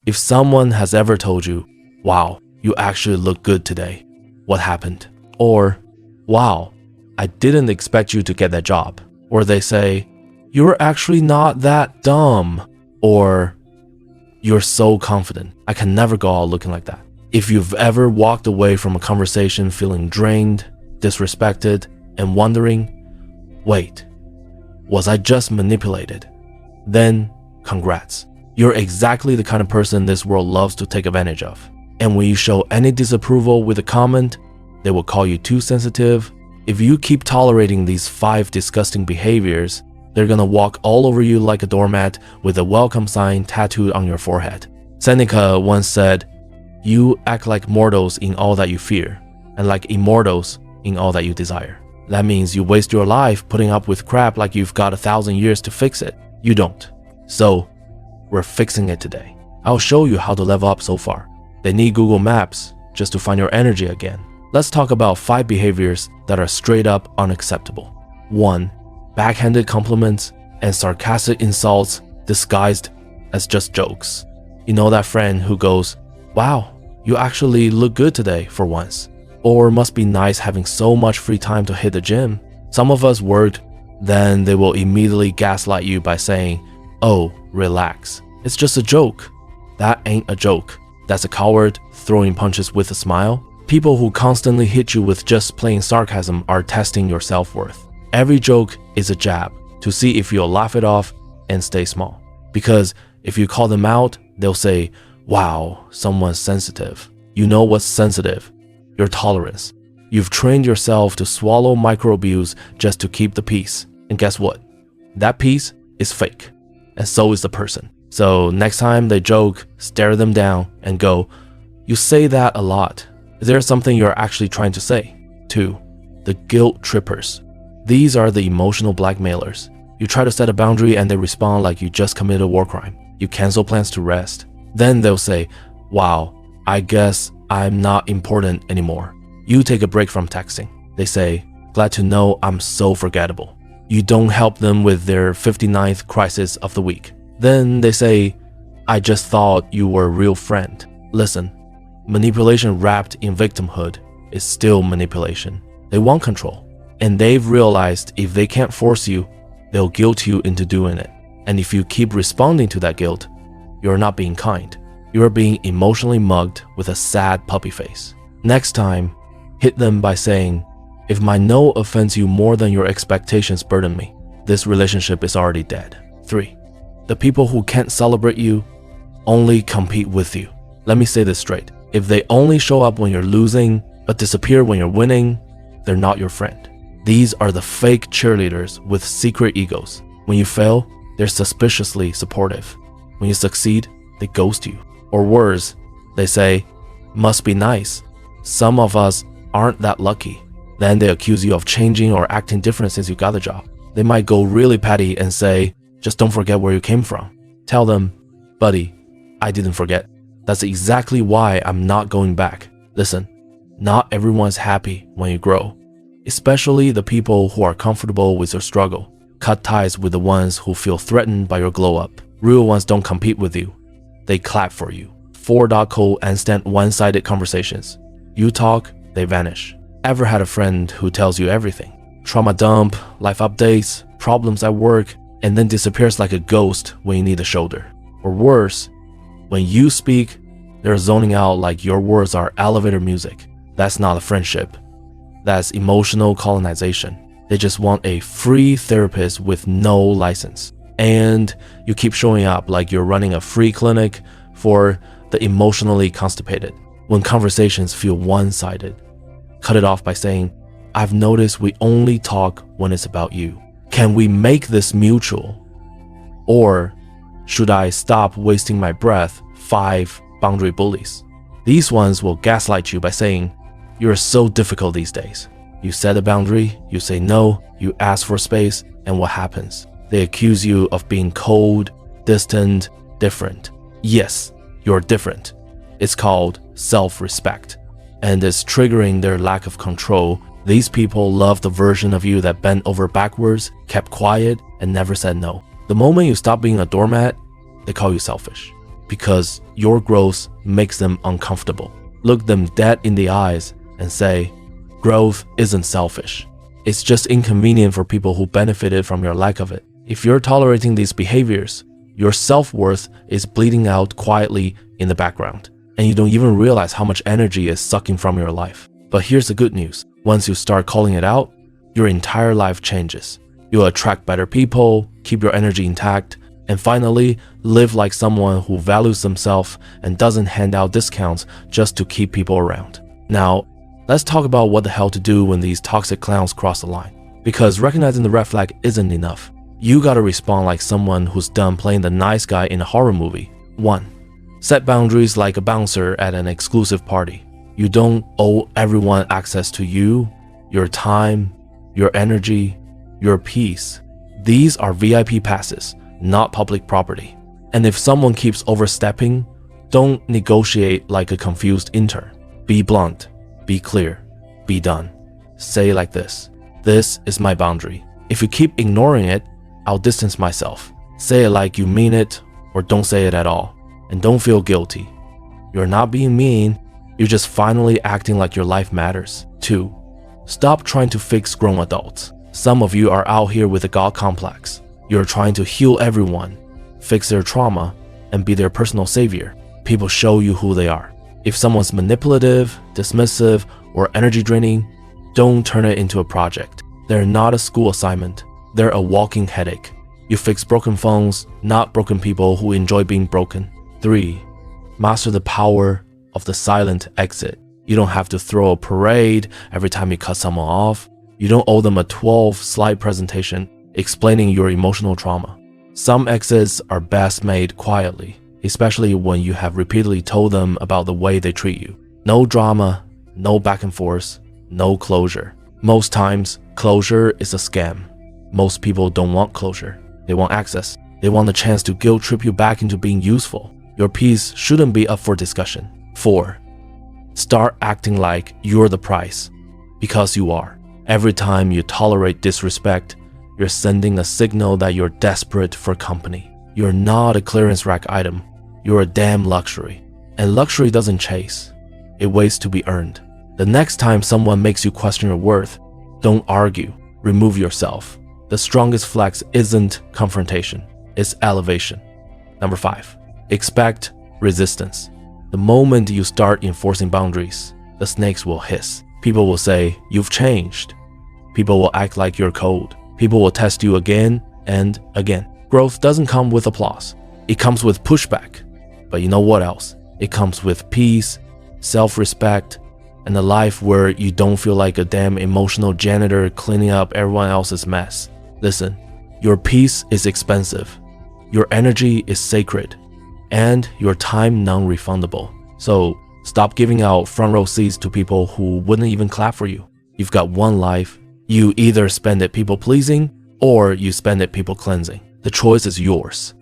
If someone has ever told you, wow, you actually look good today, what happened? Or, wow, I didn't expect you to get that job. Or they say, you're actually not that dumb. Or, you're so confident. I can never go out looking like that. If you've ever walked away from a conversation feeling drained, disrespected, and wondering, wait, was I just manipulated? Then, congrats. You're exactly the kind of person this world loves to take advantage of. And when you show any disapproval with a comment, they will call you too sensitive. If you keep tolerating these 5 disgusting behaviors, they're gonna walk all over you like a doormat with a welcome sign tattooed on your forehead. Seneca once said, you act like mortals in all that you fear, and like immortals in all that you desire. That means you waste your life putting up with crap like you've got 1,000 years to fix it. You don't. So, we're fixing it today. I'll show you how to level up so far. They need Google Maps just to find your energy again. Let's talk about 5 behaviors that are straight up unacceptable. 1. Backhanded compliments and sarcastic insults disguised as just jokes. You know that friend who goes, wow, you actually look good today for once. Or must be nice having so much free time to hit the gym. Some of us worked, then they will immediately gaslight you by saying, oh, relax. It's just a joke. That ain't a joke. That's a coward throwing punches with a smile. People who constantly hit you with just plain sarcasm are testing your self-worth. Every joke is a jab to see if you'll laugh it off and stay small. Because if you call them out, they'll say, wow, someone's sensitive. You know what's sensitive? Your tolerance. You've trained yourself to swallow micro-abuse just to keep the peace. And guess what? That peace is fake. And so is the person. So next time they joke, stare them down and go, you say that a lot. Is there something you're actually trying to say? 2. The guilt trippers. These are the emotional blackmailers. You try to set a boundary and they respond like you just committed a war crime. You cancel plans to rest. Then they'll say, wow, I guess I'm not important anymore. You take a break from texting. They say, glad to know I'm so forgettable. You don't help them with their 59th crisis of the week. Then they say, I just thought you were a real friend. Listen, manipulation wrapped in victimhood is still manipulation. They want control. And they've realized if they can't force you, they'll guilt you into doing it. And if you keep responding to that guilt, you're not being kind. You're being emotionally mugged with a sad puppy face. Next time, hit them by saying, if my no offends you more than your expectations burden me, this relationship is already dead. 3. The people who can't celebrate you only compete with you. Let me say this straight. If they only show up when you're losing, but disappear when you're winning, they're not your friend. These are the fake cheerleaders with secret egos. When you fail, they're suspiciously supportive. When you succeed, they ghost you. Or worse, they say, must be nice. Some of us aren't that lucky. Then they accuse you of changing or acting different since you got the job. They might go really petty and say, just don't forget where you came from. Tell them, buddy, I didn't forget. That's exactly why I'm not going back. Listen, not everyone's happy when you grow, especially the people who are comfortable with your struggle. Cut ties with the ones who feel threatened by your glow up. Real ones don't compete with you. They clap for you. 4.co and stand one-sided conversations. You talk, they vanish. Ever had a friend who tells you everything? Trauma dump, life updates, problems at work, and then disappears like a ghost when you need a shoulder. Or worse, when you speak, they're zoning out like your words are elevator music. That's not a friendship. That's emotional colonization. They just want a free therapist with no license. And you keep showing up like you're running a free clinic for the emotionally constipated. When conversations feel one-sided, cut it off by saying, I've noticed we only talk when it's about you. Can we make this mutual? Or should I stop wasting my breath? 5 boundary bullies. These ones will gaslight you by saying, you're so difficult these days. You set a boundary, you say no, you ask for space, and what happens? They accuse you of being cold, distant, different. Yes, you're different. It's called self-respect. And it's triggering their lack of control. These people love the version of you that bent over backwards, kept quiet, and never said no. The moment you stop being a doormat, they call you selfish. because your growth makes them uncomfortable. Look them dead in the eyes and say, growth isn't selfish. It's just inconvenient for people who benefited from your lack of it. If you're tolerating these behaviors, your self-worth is bleeding out quietly in the background, and you don't even realize how much energy is sucking from your life. But here's the good news. Once you start calling it out, your entire life changes. You'll attract better people, keep your energy intact, and finally live like someone who values themselves and doesn't hand out discounts just to keep people around. Now, let's talk about what the hell to do when these toxic clowns cross the line. Because recognizing the red flag isn't enough. You gotta respond like someone who's done playing the nice guy in a horror movie. 1. Set boundaries like a bouncer at an exclusive party. You don't owe everyone access to you, your time, your energy, your peace. These are VIP passes, not public property. And if someone keeps overstepping, don't negotiate like a confused intern. Be blunt, be clear, be done. Say like this. This is my boundary. If you keep ignoring it, I'll distance myself. Say it like you mean it, or don't say it at all. And don't feel guilty. You're not being mean, you're just finally acting like your life matters. 2. Stop trying to fix grown adults. Some of you are out here with a God complex. You're trying to heal everyone, fix their trauma, and be their personal savior. People show you who they are. If someone's manipulative, dismissive, or energy draining, don't turn it into a project. They're not a school assignment. They're a walking headache. You fix broken phones, not broken people who enjoy being broken. 3. Master the power of the silent exit. You don't have to throw a parade every time you cut someone off. You don't owe them a 12-slide presentation explaining your emotional trauma. Some exits are best made quietly, especially when you have repeatedly told them about the way they treat you. No drama, no back and forth, no closure. Most times, closure is a scam. Most people don't want closure. They want access. They want the chance to guilt trip you back into being useful. Your peace shouldn't be up for discussion. 4. Start acting like you're the price, because you are. Every time you tolerate disrespect, you're sending a signal that you're desperate for company. You're not a clearance rack item. You're a damn luxury. And luxury doesn't chase. It waits to be earned. The next time someone makes you question your worth, don't argue. Remove yourself. The strongest flex isn't confrontation, it's elevation. Number 5. Expect resistance. The moment you start enforcing boundaries, the snakes will hiss. People will say, you've changed. People will act like you're cold. People will test you again and again. Growth doesn't come with applause. It comes with pushback. But you know what else? It comes with peace, self-respect, and a life where you don't feel like a damn emotional janitor cleaning up everyone else's mess. Listen, your peace is expensive, your energy is sacred, and your time non-refundable. So stop giving out front row seats to people who wouldn't even clap for you. You've got one life. You either spend it people pleasing or you spend it people cleansing. The choice is yours.